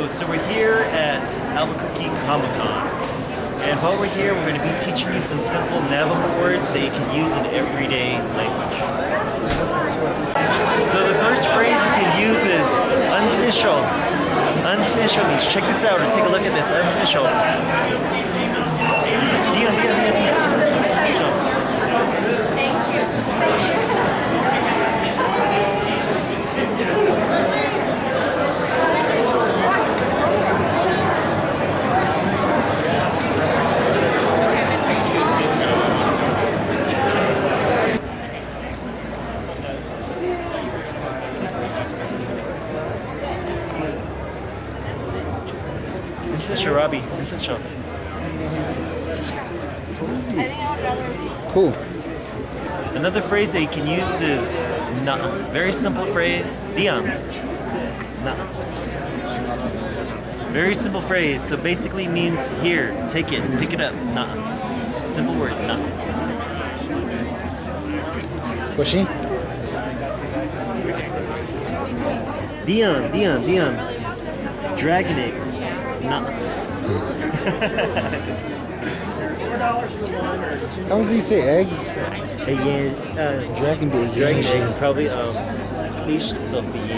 Hello, so we're here at Albuquerque Comic-Con. And while we're here, we're going to be teaching you some simple Navajo words that you can use in everyday language. So the first phrase you can use is unofficial. Unofficial means, check this out, or take a look at this, unofficial. Thank you. Official, Robbie. Official. Cool. Another phrase that you can use is na. Very simple phrase. Diam. Na. Very simple phrase. So basically means here, take it, pick it up. Na. Simple word. Na. Goshí? Diam. Dragon eggs. Na. How does he say eggs? Dragon Dragon eggs, probably Tł'ííshtsoh Biye.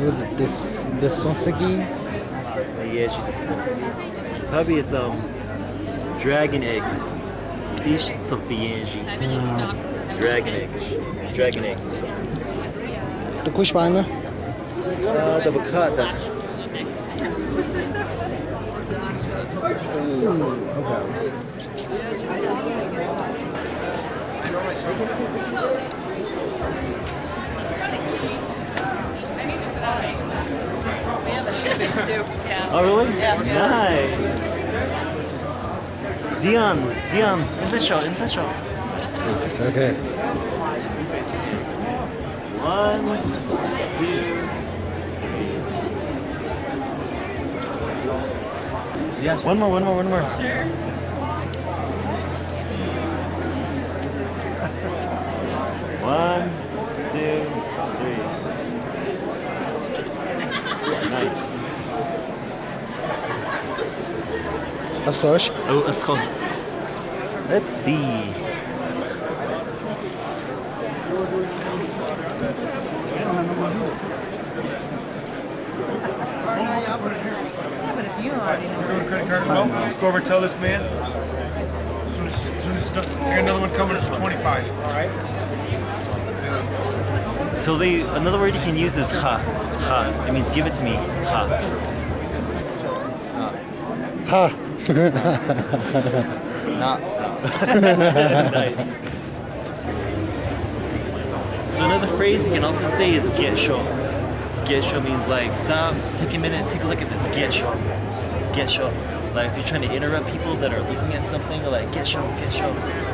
Was it Disxo sígíí? Probably it's dragon eggs. Tł'ííshtsoh Biye. Dragon eggs. Díkwíísh bána? Double cut. Oh really? Yeah. Nice. Dion, in the show. Okay. 1, 2, 3. Yeah. One more. 1, 2, 3. Nice. Albuquerque. Oh, let's go. Let's see. Credit card as well. Go over and tell this man. As soon as it's done, I got another one coming for 25. All right. So another word you can use is ha. It means give it to me. Ha. Ha. Nice. So another phrase you can also say is Disxo. Disxo means like stop, take a minute, take a look at this. Disxo. Like if you're trying to interrupt people that are looking at something, like Disxo.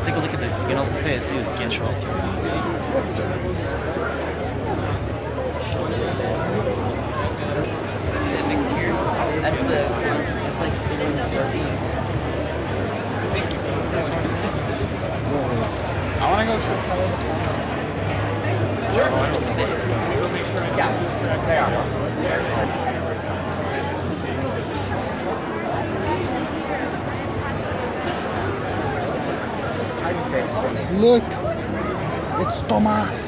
Take a look at this. You can also say it too. Disxo. That makes weird. That's like. I want to go show. Yeah. They are. Look, it's Thomas.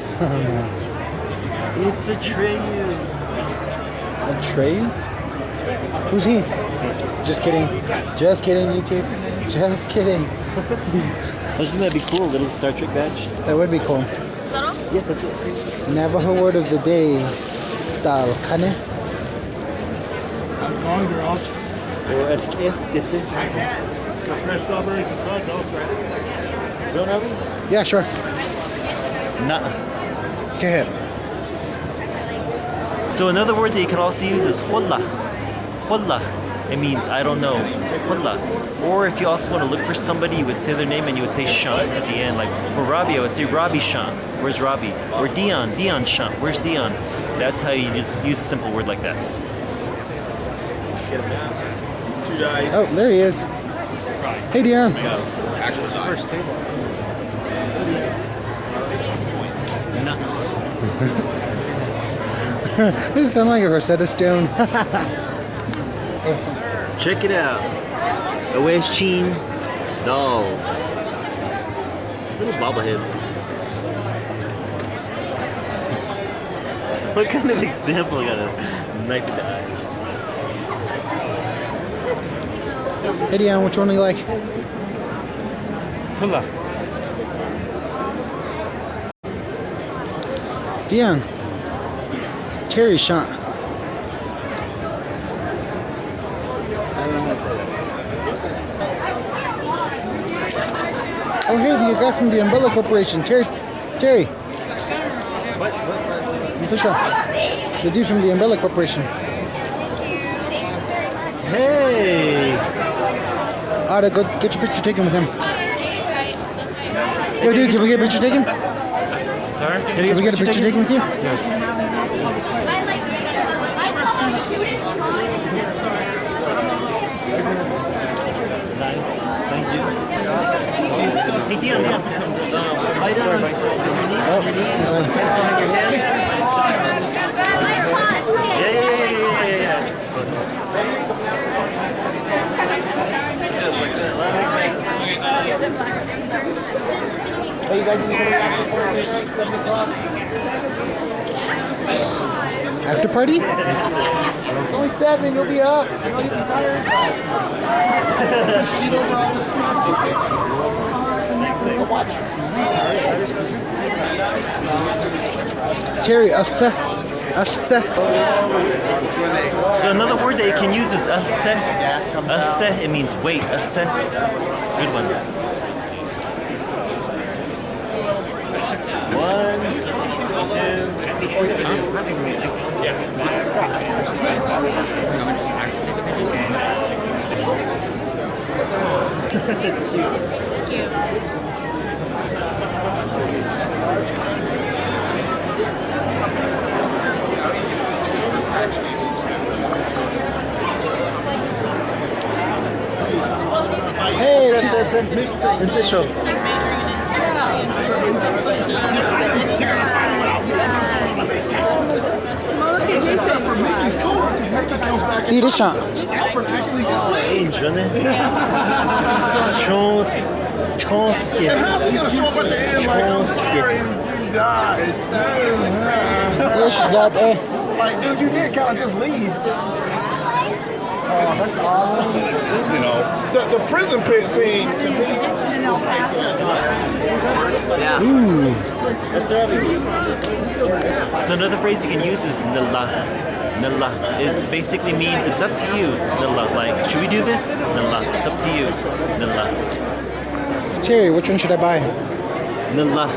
It's Atreyu. Atreyu? Who's he? Just kidding, YouTube. Just kidding. Doesn't that be cool? A little Star Trek badge. That would be cool. Yeah, that's it. Navajo word of the day. Tal kane. Long girl. Or es que Fresh strawberry cut also. Don't have it? Yeah, sure. Nah. Go ahead. So another word that you can also use is Hola. It means I don't know. Hola. Or if you also want to look for somebody, you would say their name and you would say Shaa at the end. Like for Robbie, I would say Robbie Shaa. Where's Robbie? Or Dion Shaa. Where's Dion? That's how you just use a simple word like that. 2 dice. Oh, there he is. Hey, Dion. Actual first table. No. This sounds like a Rosetta Stone. Check it out. Oeschin dolls. Little bobbleheads. What kind of example got a knife in the eye? Hey Dion, which one do you like? Hola. Dion. Terry shot. Oh hey, the guy from the Umbrella Corporation. Terry. What? Natasha. The dude from the Umbrella Corporation. Hey! Alright, go get your picture taken with him. Yo dude, can we get a picture taken? Sorry? Can we get a picture taken with you? Yes. Thank you. Hey, Dion. Lie down on your knees. Hands behind your head. Yeah. Hey, you guys need to come back before 7 o'clock? After party? It's only 7, you'll be up. You'll be tired. Sheet over all this stuff. Go watch. Excuse me. Sorry. Terry, Áłtsé. So another word that you can use is Áłtsé. Áłtsé, it means wait. Áłtsé. It's a good one. 1, 2. Hey, It's Disxo. Díkwíísh. Hey, Johnny. Chonski. Yes, that, Like, dude, you did kind of just leave. Oh, that's awesome. You know, the prison pit scene to me. That's right. So another phrase you can use is Nilah. It basically means it's up to you. Nilah. Like, should we do this? Nilah. It's up to you. Nilah. Terry, which one should I buy? Nilah.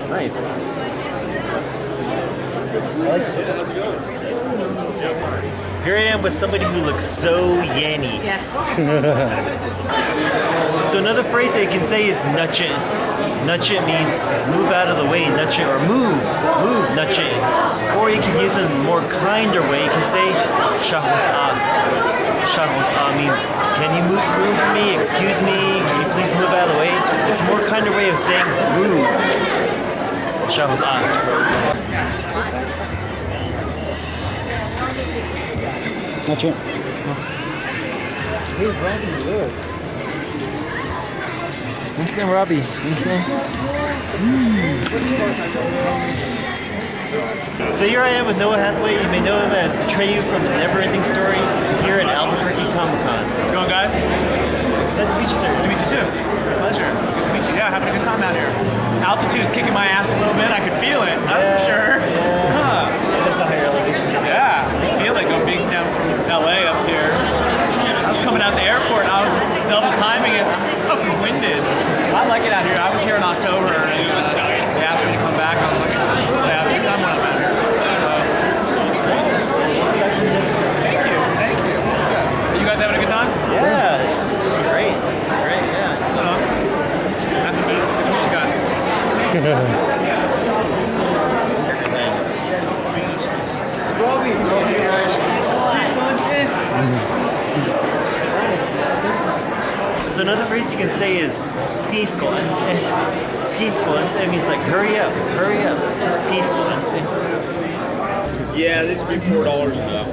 Nice. Here I am with somebody who looks so yanny. Yeah. So another phrase that you can say is nutchin. Nutchin means move out of the way, nutchin, or move, nutchin. Or you can use it in a more kinder way. You can say Shaa Hooł'aah. Shaa Hooł'aah means can you move for me? Excuse me. Can you please move out of the way? It's a more kinder way of saying move. Shaa Hooł'aah. Not yet. Hey, Robbie, look. What's name, Robbie? So here I am with Noah Hathaway. You may know him as Atreyu from the Neverending story here at Albuquerque Comic-Con. How's it going, guys? Nice to meet you, sir. Good to meet you too. Pleasure. Good to meet you. Yeah, having a good time out here. Altitude's kicking my ass a little bit. I could feel it. That's for sure. Huh. That's a higher elevation. Yeah, I feel it going being down from LA up here. I was coming out the airport. I was double timing it. I was winded. I like it out here. I was here in October, and they asked me to come back. I was like, I have a good time when I'm out here. Thank you. Are you guys having a good time? Yeah, it's great. It's great, yeah. So, nice to meet you guys. So another phrase you can say is "Tsxí go'ante." Tsxí go'ante. It means like hurry up, hurry up. Tsxí go'ante. Yeah, they just be $4 now.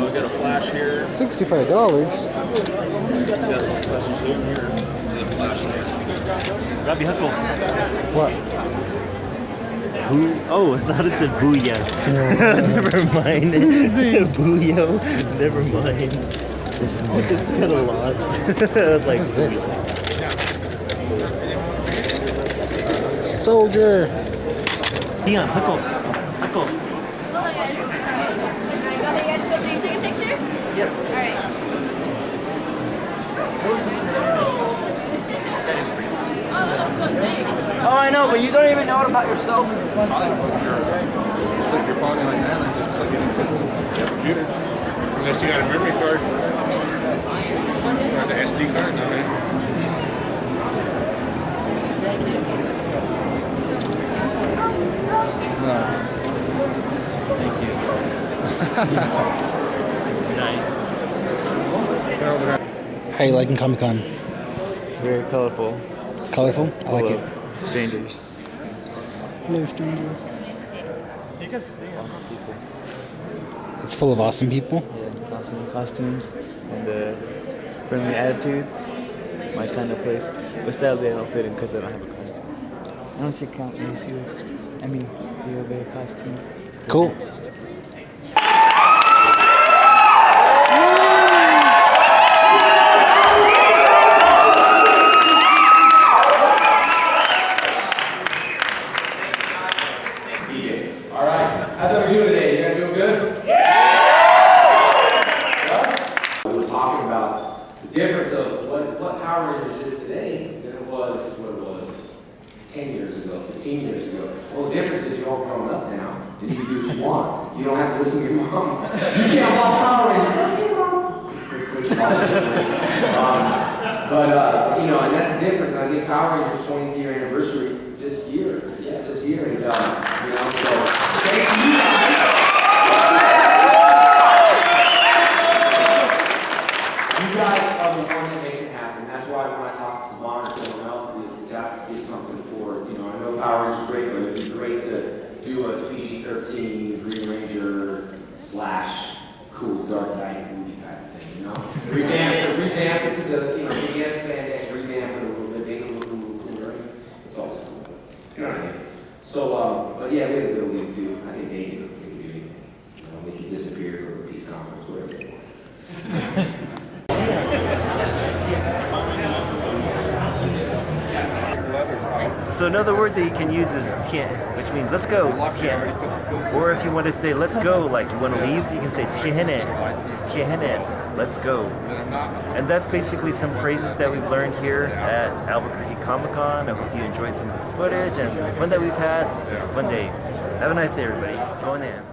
We got a flash here. $65. Got a special zoom here. And a flash there. Rabbi Huckle. What? Boo? Oh, I thought it said booyah. Never mind. Booyo. Never mind. It's kind of lost. I was like, What is this? Soldier. Dion, Huckle. Huckle. Hold on, guys. Alright, go ahead, guys. Go, you take a picture? Yes. Alright. That is pretty. Oh, that's so sick. Oh, I know, but you don't even know it about yourself. Click your phone in like that and just plug it into the computer. Unless you got a memory card. Or the SD card, no, man. Thank you. Nice. How you liking Comic-Con? It's very colorful. It's colorful? I like it. Strangers. Hello, strangers. It's full of awesome people. Yeah, awesome costumes and friendly attitudes. My kind of place. But sadly, I don't fit in because I don't have a costume. I don't think count me, you. I mean, you have a costume. Cool. All right. How's everyone doing today? You guys doing good? Yeah! We were talking about the difference of what Power Rangers is today than it was, 10 years ago, 15 years ago. Well, the difference is you're all grown up now, and you can do what you want. You don't have to listen to your mom. You can't love Power Rangers. Okay, Mom. But, you know, and that's the difference. I think Power Rangers 20th year anniversary this year. Yeah, this year. And, you know, so thanks to you guys. You guys are the one that makes it happen. That's why when I talk to Savon or someone else, it has to be something for, you know, I know Power Rangers is great, but it'd be great to do a PG-13 Green Ranger / cool Dark Knight movie type of thing, you know? Revamp the, you know, yes, spandex, revamp it a little bit, make it look a little cooler. It's always cool. You know what I mean? So, but yeah, we have a good week too. I think they do. You know, they can disappear or be comics, whatever they want. So another word that you can use is tien, which means let's go, tien. Or if you want to say let's go, like you want to leave, you can say tiehene, tiehene, let's go. And that's basically some phrases that we've learned here at Albuquerque Comic-Con. I hope you enjoyed some of this footage and the fun that we've had. It's a fun day. Have a nice day, everybody. Going in.